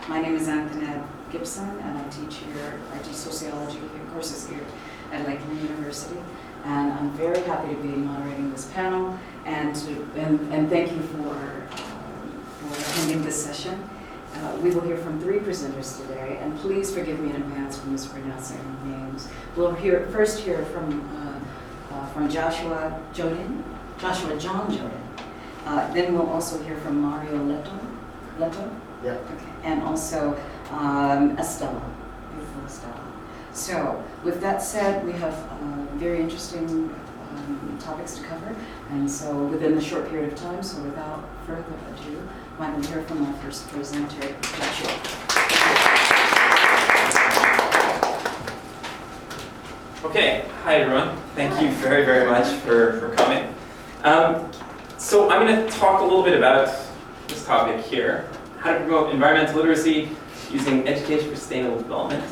My name is Antoinette Gibson, and I teach sociology courses here at Lakeland University. And I'm very happy to be moderating this panel, and thank you for attending this session. We will hear from 3 presenters today, and please forgive me in advance for mispronouncing names. We'll first hear from Joshua John Jodoin. Then we'll also hear from Mario Leto? Yeah. Okay. And also Estella, beautiful Estella. So with that said, we have very interesting topics to cover, and so within the short period of time, so without further ado, why don't we hear from our first presenter, Joshua. Okay, hi everyone. Thank you very, very much for coming. So I'm going to talk a little bit about this topic here, how to promote environmental literacy using education for sustainable development.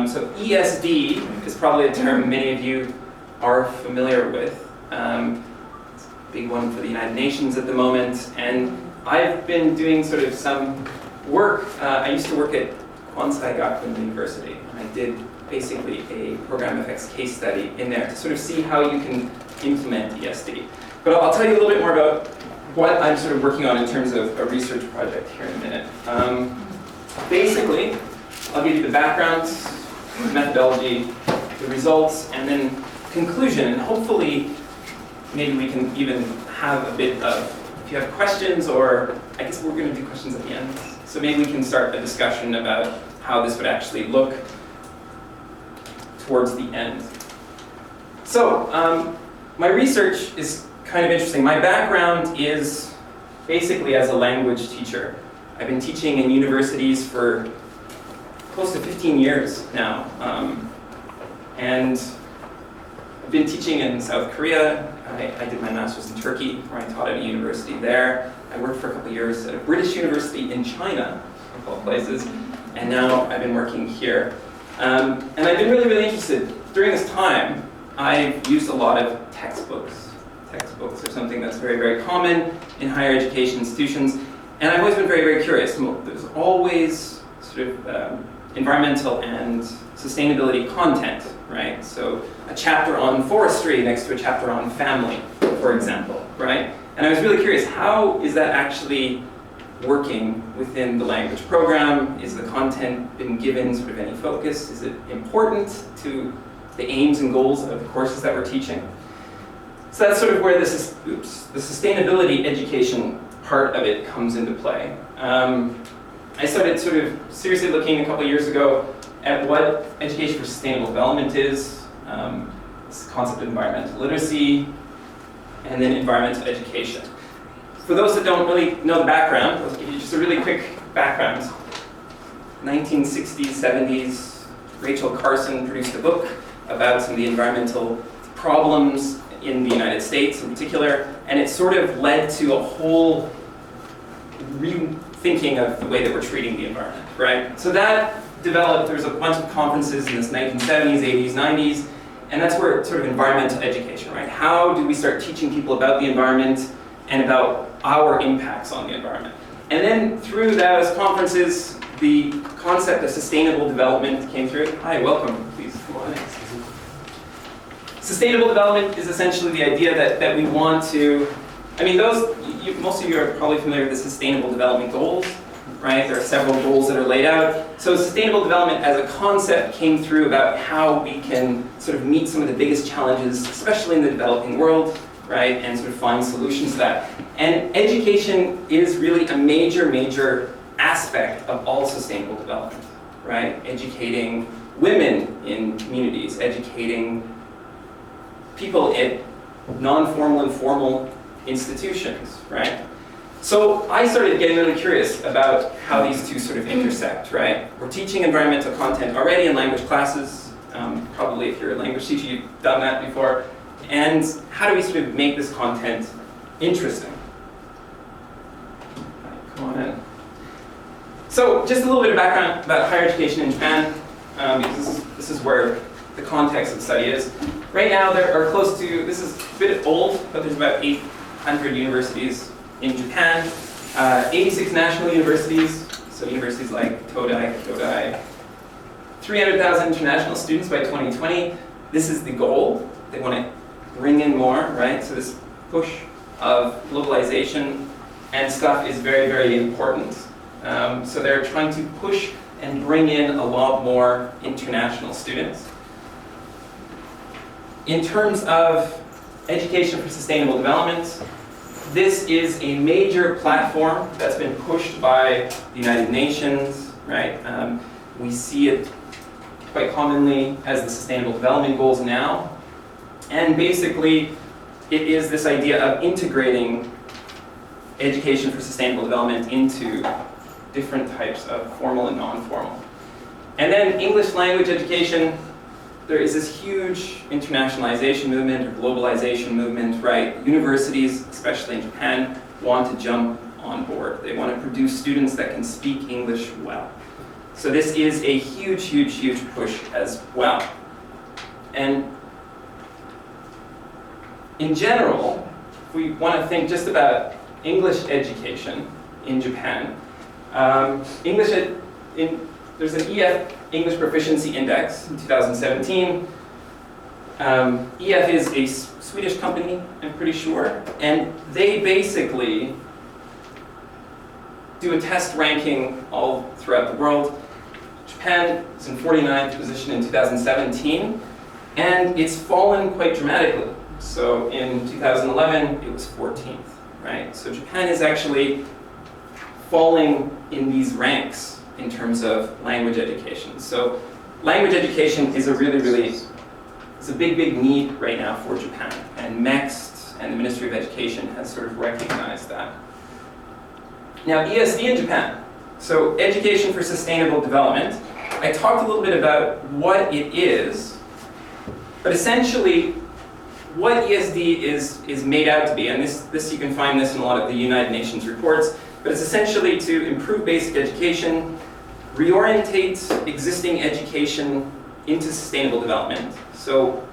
So ESD is probably a term many of you are familiar with. It's a big one for the United Nations at the moment, and I've been doing sort of some work. I used to work at Lakeland University, and I did basically a program effects case study in there to sort of see how you can implement ESD. But I'll tell you a little bit more about what I'm sort of working on in terms of a research project here in a minute. Basically, I'll give you the background, the methodology, the results, and then conclusion, and hopefully maybe we can even have a bit of, if you have questions, or I guess we're going to do questions at the end, so maybe we can start a discussion about how this would actually look towards the end. So, my research is kind of interesting. My background is basically as a language teacher. I've been teaching in universities for close to 15 years now. And I've been teaching in South Korea. I did my master's in Turkey, where I taught at a university there. I worked for a couple of years at a British university in China, of all places. And now I've been working here. And I've been really, really interested. During this time, I've used a lot of textbooks. Textbooks are something that's very, very common in higher education institutions. And I've always been very, very curious. There's always sort of environmental and sustainability content, right? So a chapter on forestry next to a chapter on family, for example, right? And I was really curious, how is that actually working within the language program? Is the content been given sort of any focus? Is it important to the aims and goals of the courses that we're teaching? So that's sort of where the sustainability education part of it comes into play. I started sort of seriously looking a couple of years ago at what education for sustainable development is, this concept of environmental literacy, and then environmental education. For those that don't really know the background, I'll give you just a really quick background. 1960s, 70s, Rachel Carson produced a book about some of the environmental problems in the United States in particular, and it sort of led to a whole rethinking of the way that we're treating the environment, right? So that developed, there was a bunch of conferences in the 1970s, 80s, 90s, and that's where sort of environmental education, right? How do we start teaching people about the environment and about our impacts on the environment? And then through those conferences, the concept of sustainable development came through. Hi, welcome, please come on in. Sustainable development is essentially the idea that we want to, I mean, most of you are probably familiar with the Sustainable Development Goals, right? There are several goals that are laid out. So sustainable development as a concept came through about how we can sort of meet some of the biggest challenges, especially in the developing world, right? And sort of find solutions to that. And education is really a major, major aspect of all sustainable development, right? Educating women in communities, educating people at non-formal and formal institutions, right? So I started getting really curious about how these two sort of intersect, right? We're teaching environmental content already in language classes. Probably if you're a language teacher, you've done that before. And how do we sort of make this content interesting? Right, come on in. So just a little bit of background about higher education in Japan, because this is where the context of the study is. Right now there are close to, this is a bit old, but there's about 800 universities in Japan, 86 national universities, So universities like Jodoin, 300,000 international students by 2020. This is the goal. They want to bring in more, right? So this push of globalization and stuff is very, very important. So they're trying to push and bring in a lot more international students. In terms of education for sustainable development, this is a major platform that's been pushed by the United Nations, right? We see it quite commonly as the Sustainable Development Goals now. And basically, it is this idea of integrating education for sustainable development into different types of formal and non-formal. And then English language education, there is this huge internationalization movement or globalization movement, right? Universities, especially in Japan, want to jump on board. They want to produce students that can speak English well. So this is a huge, huge, huge push as well. And in general, if we want to think just about English education in Japan, there's an EF, English Proficiency Index, in 2017. EF is a Swedish company, I'm pretty sure, and they basically do a test ranking all throughout the world. Japan is in 49th position in 2017, and it's fallen quite dramatically. So in 2011, it was 14th, right? So Japan is actually falling in these ranks in terms of language education. So language education is a it's a big, big need right now for Japan. And MEXT and the Ministry of Education has sort of recognized that. Now, ESD in Japan, so Education for Sustainable Development. I talked a little bit about what it is, but essentially what ESD is made out to be, and this you can find this in a lot of the United Nations reports, but it's essentially to improve basic education, reorientate existing education into sustainable development. So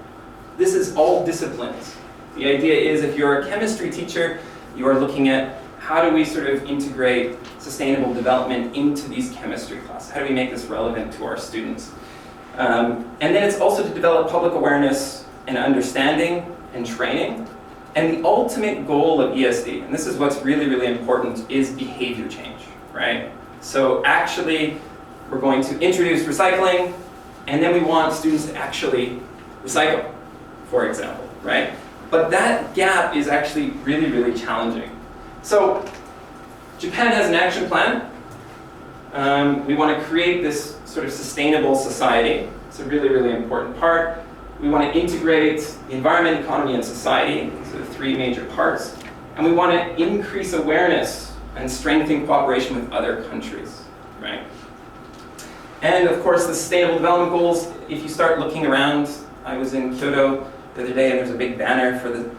this is all disciplines. The idea is if you're a chemistry teacher, you are looking at how do we sort of integrate sustainable development into these chemistry classes? How do we make this relevant to our students? And then it's also to develop public awareness and understanding and training. And the ultimate goal of ESD, and this is what's really, really important, is behavior change, right? So actually, we're going to introduce recycling, and then we want students to actually recycle, for example, right? But that gap is actually really, really challenging. So Japan has an action plan. We want to create this sort of sustainable society. It's a really, really important part. We want to integrate the environment, economy, and society. These are the three major parts. And we want to increase awareness and strengthen cooperation with other countries, right? And of course, the Sustainable Development Goals, if you start looking around, I was in Kyoto the other day and there's a big banner for the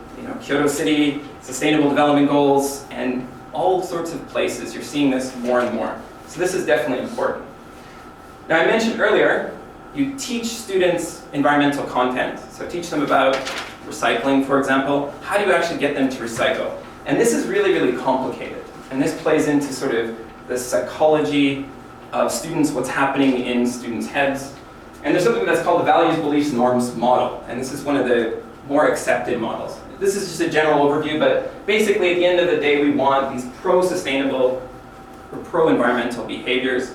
Kyoto City, Sustainable Development Goals, and all sorts of places. You're seeing this more and more. So this is definitely important. Now I mentioned earlier, you teach students environmental content. So teach them about recycling, for example. How do you actually get them to recycle? And this is really, really complicated. And this plays into sort of the psychology of students, what's happening in students' heads. And there's something that's called the values, beliefs, norms model. And this is one of the more accepted models. This is just a general overview, but basically at the end of the day, we want these pro-sustainable or pro-environmental behaviors.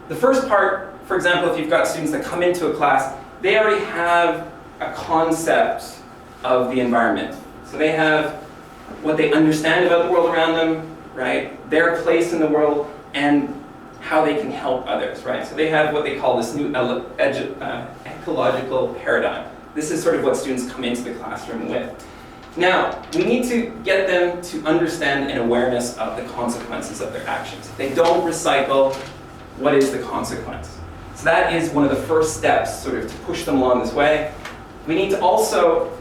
The first part, for example, if you've got students that come into a class, they already have a concept of the environment. So they have what they understand about the world around them, right? Their place in the world and how they can help others, right? So they have what they call this new ecological paradigm. This is sort of what students come into the classroom with. Now, we need to get them to understand an awareness of the consequences of their actions. If they don't recycle, what is the consequence? So that is one of the first steps, sort of to push them along this way. We need to also,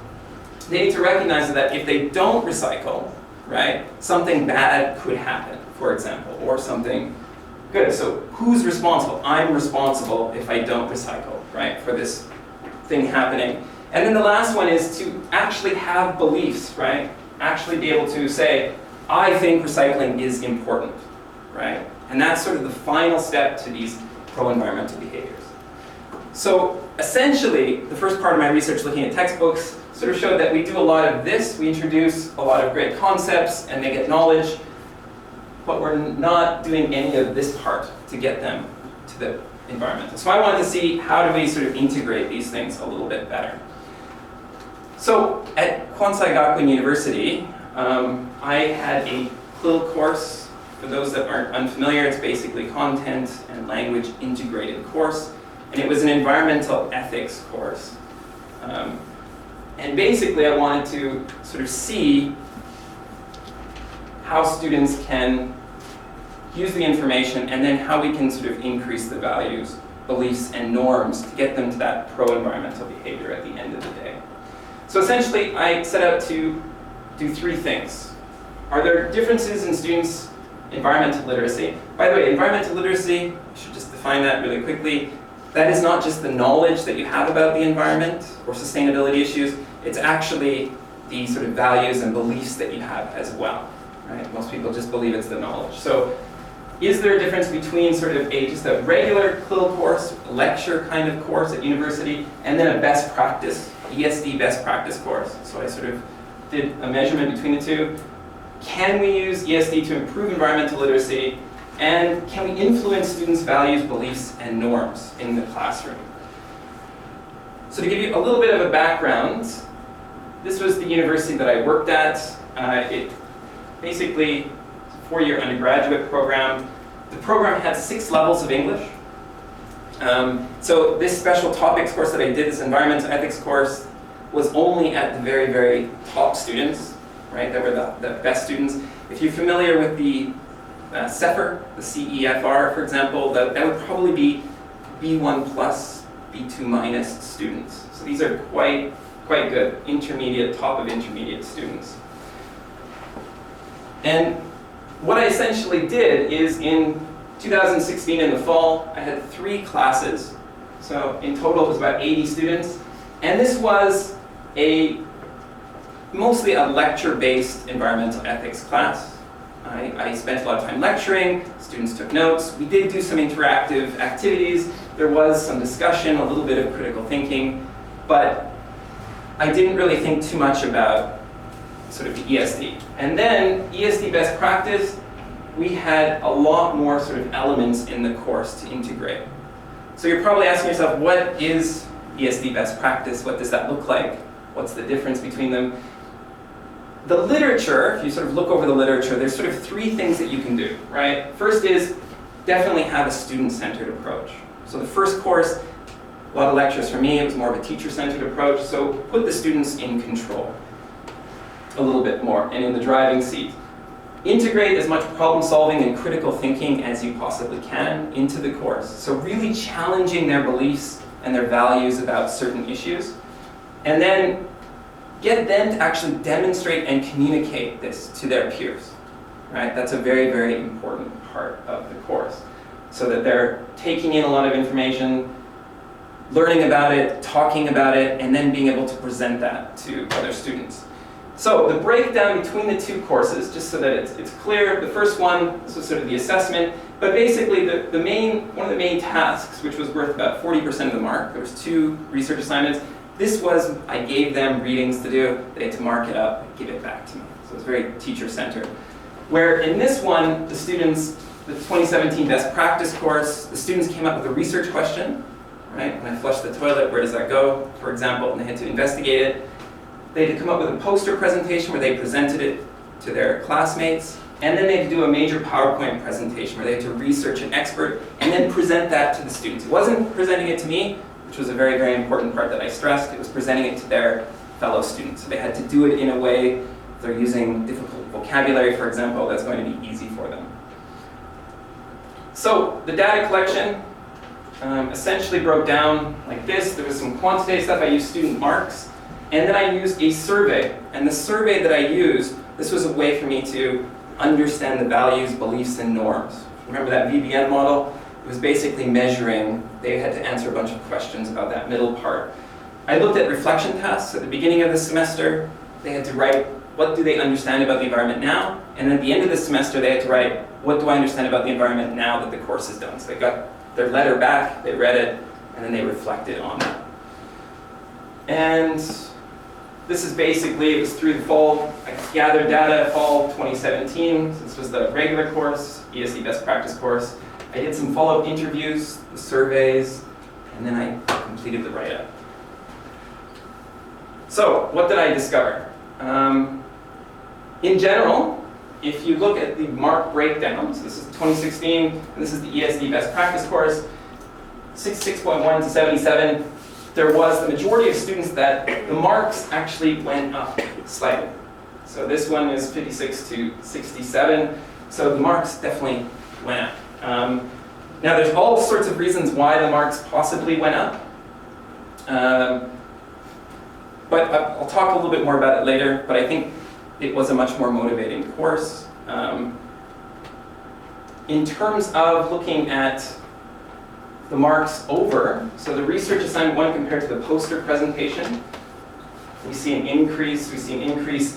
they need to recognize that if they don't recycle, right, something bad could happen, for example, or something good. So who's responsible? I'm responsible if I don't recycle, right, for this thing happening. And then the last one is to actually have beliefs, right? Actually be able to say, I think recycling is important, right? And that's sort of the final step to these pro-environmental behaviors. So essentially, the first part of my research looking at textbooks sort of showed that we do a lot of this. We introduce a lot of great concepts and they get knowledge, but we're not doing any of this part to get them to the environmental. So I wanted to see how do we sort of integrate these things a little bit better. So at Kwansei Gakuin University, I had a CLIL course. For those that aren't unfamiliar, it's basically content and language integrated course. And it was an environmental ethics course. And basically I wanted to sort of see how students can use the information and then how we can sort of increase the values, beliefs, and norms to get them to that pro-environmental behavior at the end of the day. So essentially I set out to do three things. Are there differences in students' environmental literacy? By the way, environmental literacy, I should just define that really quickly. That is not just the knowledge that you have about the environment or sustainability issues, it's actually the sort of values and beliefs that you have as well, right? Most people just believe it's the knowledge. So is there a difference between sort of just a regular CLIL course, lecture kind of course at university, and then a best practice, ESD best practice course? So I sort of did a measurement between the two. Can we use ESD to improve environmental literacy? And can we influence students' values, beliefs, and norms in the classroom? So to give you a little bit of a background, this was the university that I worked at. It basically, a four-year undergraduate program. The program had 6 levels of English. So this special topics course that I did, this environmental ethics course, was only at the very, very top students, right? That were the best students. If you're familiar with the CEFR, the CEFR, for example, that would probably be B1 plus, B2 minus students. So these are quite good, intermediate, top of intermediate students. And what I essentially did is in 2016 in the fall, I had 3 classes. So in total it was about 80 students. And this was mostly a lecture-based environmental ethics class. I spent a lot of time lecturing, students took notes. We did do some interactive activities. There was some discussion, a little bit of critical thinking, but I didn't really think too much about sort of the ESD. And then ESD best practice, we had a lot more sort of elements in the course to integrate. So you're probably asking yourself, what is ESD best practice? What does that look like? What's the difference between them? The literature, if you sort of look over the literature, there's sort of 3 things that you can do, right? First is definitely have a student-centered approach. So the first course, a lot of lectures for me, it was more of a teacher-centered approach, so put the students in control a little bit more and in the driving seat. Integrate as much problem solving and critical thinking as you possibly can into the course. So really challenging their beliefs and their values about certain issues. And then get them to actually demonstrate and communicate this to their peers, right? That's a very, very important part of the course. So that they're taking in a lot of information, learning about it, talking about it, and then being able to present that to other students. So the breakdown between the 2 courses, just so that it's clear, the first one, this was sort of the assessment, but basically one of the main tasks, which was worth about 40% of the mark, there was 2 research assignments. This was, I gave them readings to do, they had to mark it up and give it back to me. So it was very teacher-centered. Where in this one, the students, the 2017 best practice course, the students came up with a research question, right? When I flush the toilet, where does that go, for example, and they had to investigate it. They had to come up with a poster presentation where they presented it to their classmates, and then they had to do a major PowerPoint presentation where they had to research an expert and then present that to the students. It wasn't presenting it to me, which was a very, very important part that I stressed. It was presenting it to their fellow students. So they had to do it in a way, if they're using difficult vocabulary, for example, that's going to be easy for them. So the data collection essentially broke down like this. There was some quantitative stuff. I used student marks. And then I used a survey. And the survey that I used, this was a way for me to understand the values, beliefs, and norms. Remember that VBN model? It was basically measuring, they had to answer a bunch of questions about that middle part. I looked at reflection tasks at the beginning of the semester. They had to write what do they understand about the environment now? And at the end of the semester, they had to write, what do I understand about the environment now that the course is done? So they got their letter back, they read it, and then they reflected on that. And this is basically, it was through the fall. I gathered data fall 2017. So this was the regular course, ESD best practice course. I did some follow-up interviews, the surveys, and then I completed the write-up. So what did I discover? In general, if you look at the mark breakdown, so this is 2016, and this is the ESD best practice course, 66.1 to 77, there was the majority of students that the marks actually went up slightly. So this one is 56 to 67, so the marks definitely went up. Now there's all sorts of reasons why the marks possibly went up. But I'll talk a little bit more about it later, but I think it was a much more motivating course. In terms of looking at the marks over, so the research assignment 1 compared to the poster presentation, we see an increase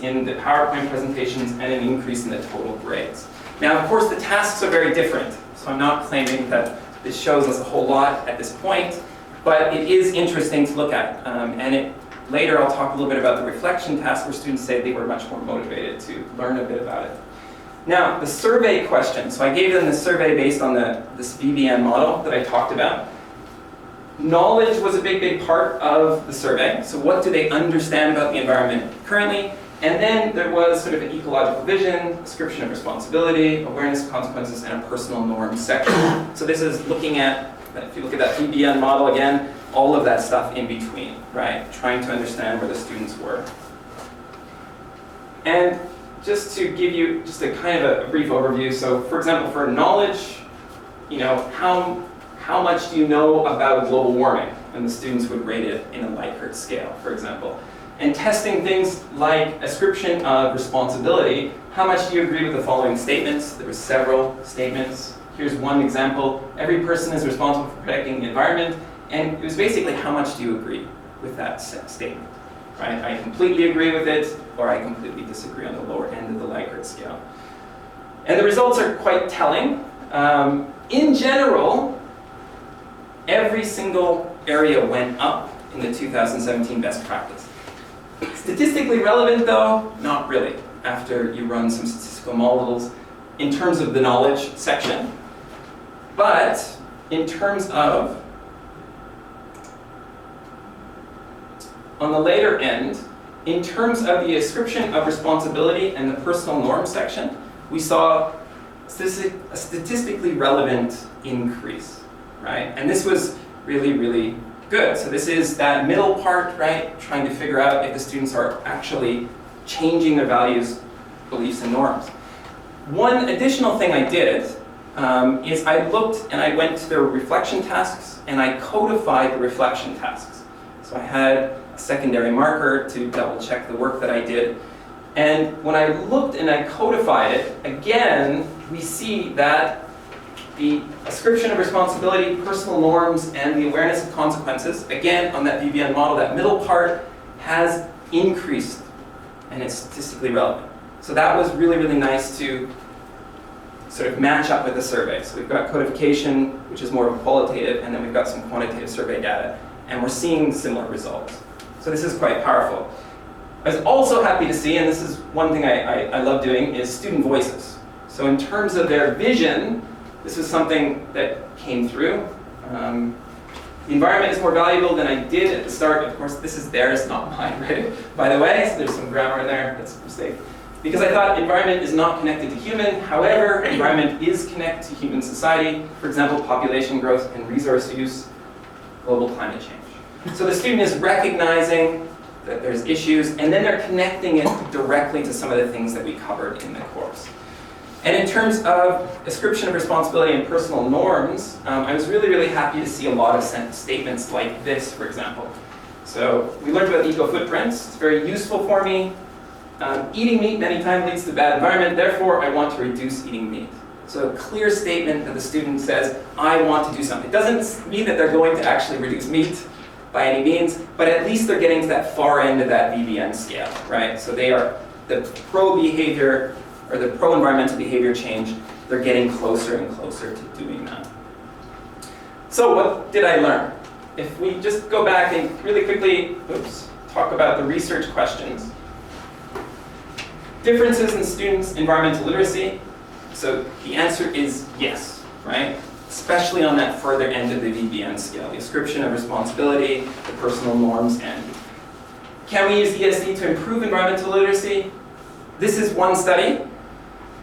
in the PowerPoint presentations and an increase in the total grades. Now, of course, the tasks are very different, so I'm not claiming that this shows us a whole lot at this point, but it is interesting to look at. Later, I'll talk a little bit about the reflection task where students say they were much more motivated to learn a bit about it. Now, the survey question. So I gave them the survey based on this VBN model that I talked about. Knowledge was a big part of the survey. So what do they understand about the environment currently? And then there was sort of an ecological vision, description of responsibility, awareness of consequences, and a personal norm section. So this is looking at, if you look at that VBN model again, all of that stuff in between, right? Trying to understand where the students were. And just to give you just a kind of a brief overview. So for example, for knowledge, how much do you know about global warming? And the students would rate it in a Likert scale, for example. And testing things like ascription of responsibility, how much do you agree with the following statements? There were several statements. Here's one example. Every person is responsible for protecting the environment. And it was basically how much do you agree with that statement, right? I completely agree with it, or I completely disagree on the lower end of the Likert scale. And the results are quite telling. In general, every single area went up in the 2017 best practice. Statistically relevant though, not really, after you run some statistical models in terms of the knowledge section. But in terms of, on the later end, in terms of the ascription of responsibility and the personal norm section, we saw a statistically relevant increase, right? And this was really good. So this is that middle part, right? Trying to figure out if the students are actually changing their values, beliefs, and norms. One additional thing I did is I looked and I went to their reflection tasks and I codified the reflection tasks. So I had a secondary marker to double check the work that I did. And when I looked and I codified it, again, we see that the ascription of responsibility, personal norms, and the awareness of consequences, again, on that VBN model, that middle part has increased, and it's statistically relevant. So that was really nice to sort of match up with the survey. So we've got codification, which is more of a qualitative, and then we've got some quantitative survey data, and we're seeing similar results. So this is quite powerful. I was also happy to see, and this is one thing I love doing, is student voices. So in terms of their vision, this is something that came through. The environment is more valuable than I did at the start. Of course, this is theirs, not mine, right? By the way, so there's some grammar in there. That's a mistake. Because I thought environment is not connected to human. However, environment is connected to human society. For example, population growth and resource use, global climate change. So the student is recognizing that there's issues, and then they're connecting it directly to some of the things that we covered in the course. And in terms of ascription of responsibility and personal norms, I was really happy to see a lot of statements like this, for example. So we learned about the eco-footprints. It's very useful for me. Eating meat many times leads to a bad environment, therefore I want to reduce eating meat. So a clear statement that the student says, I want to do something. It doesn't mean that they're going to actually reduce meat by any means, but at least they're getting to that far end of that VBN scale, right? So they are the pro-behavior or the pro-environmental behavior change, they're getting closer and closer to doing that. So what did I learn? If we just go back and really quickly, talk about the research questions. Differences in students' environmental literacy. So the answer is yes, right? Especially on that further end of the VBN scale, the ascription of responsibility, the personal norms end. Can we use ESD to improve environmental literacy? This is one study.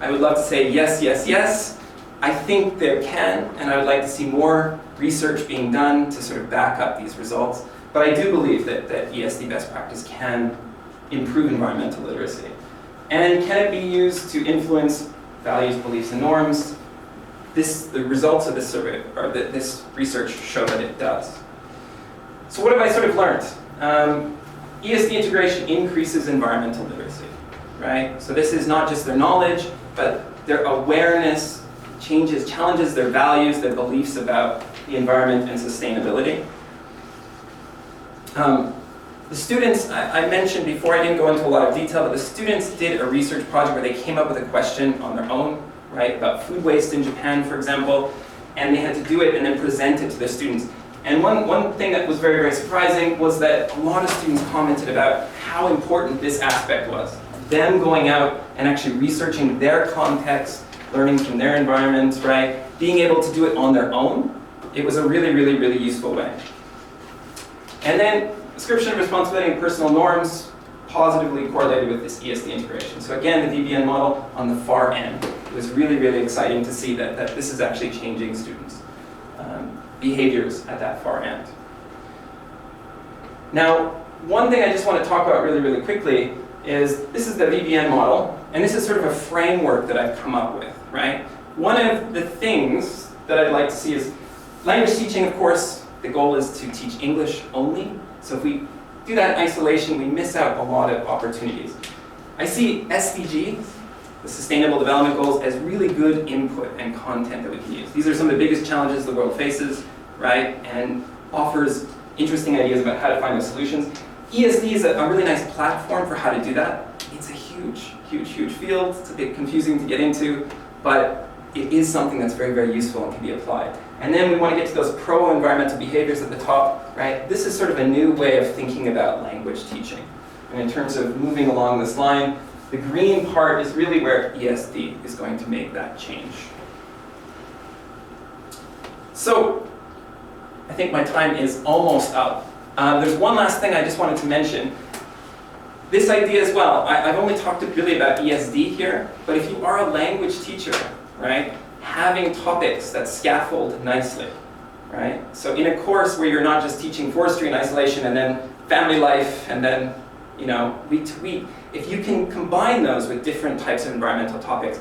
I would love to say yes, yes, yes. I think there can, and I would like to see more research being done to sort of back up these results. But I do believe that ESD best practice can improve environmental literacy. And can it be used to influence values, beliefs, and norms? The results of this survey, or this research show that it does. So what have I sort of learned? ESD integration increases environmental literacy, right? So this is not just their knowledge, but their awareness challenges their values, their beliefs about the environment and sustainability. The students, I mentioned before, I didn't go into a lot of detail, but the students did a research project where they came up with a question on their own, right, about food waste in Japan, for example, and they had to do it and then present it to their students. And one thing that was very, very surprising was that a lot of students commented about how important this aspect was. Them going out and actually researching their context, learning from their environments, right, being able to do it on their own. It was a really, really, really useful way. And then ascription of responsibility and personal norms positively correlated with this ESD integration. So again, the VBN model on the far end. It was really, really exciting to see that this is actually changing students' behaviors at that far end. Now, one thing I just want to talk about really, really quickly is this is the VBN model, and this is sort of a framework that I've come up with, right? One of the things that I'd like to see is language teaching, of course, the goal is to teach English only. So if we do that in isolation, we miss out a lot of opportunities. I see SDGs, the Sustainable Development Goals, as really good input and content that we can use. These are some of the biggest challenges the world faces, right? And offers interesting ideas about how to find those solutions. ESD is a really nice platform for how to do that. It's a huge, huge, huge field. It's a bit confusing to get into, but it is something that's very, very useful and can be applied. And then we want to get to those pro-environmental behaviors at the top, right? This is sort of a new way of thinking about language teaching. And in terms of moving along this line, the green part is really where ESD is going to make that change. So, I think my time is almost up. There's one last thing I just wanted to mention. This idea as well, I've only talked really about ESD here, but if you are a language teacher, right, having topics that scaffold nicely, right? So in a course where you're not just teaching forestry in isolation and then family life and then, week to week, if you can combine those with different types of environmental topics,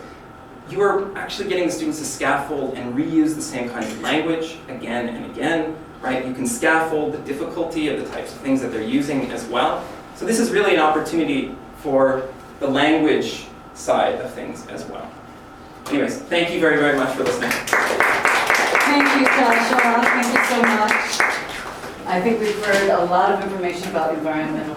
you are actually getting the students to scaffold and reuse the same kinds of language again and again, right? You can scaffold the difficulty of the types of things that they're using as well. So this is really an opportunity for the language side of things as well. Anyways, thank you very, very much for listening. Thank you, Joshua. Thank you so much. I think we've heard a lot of information about environmental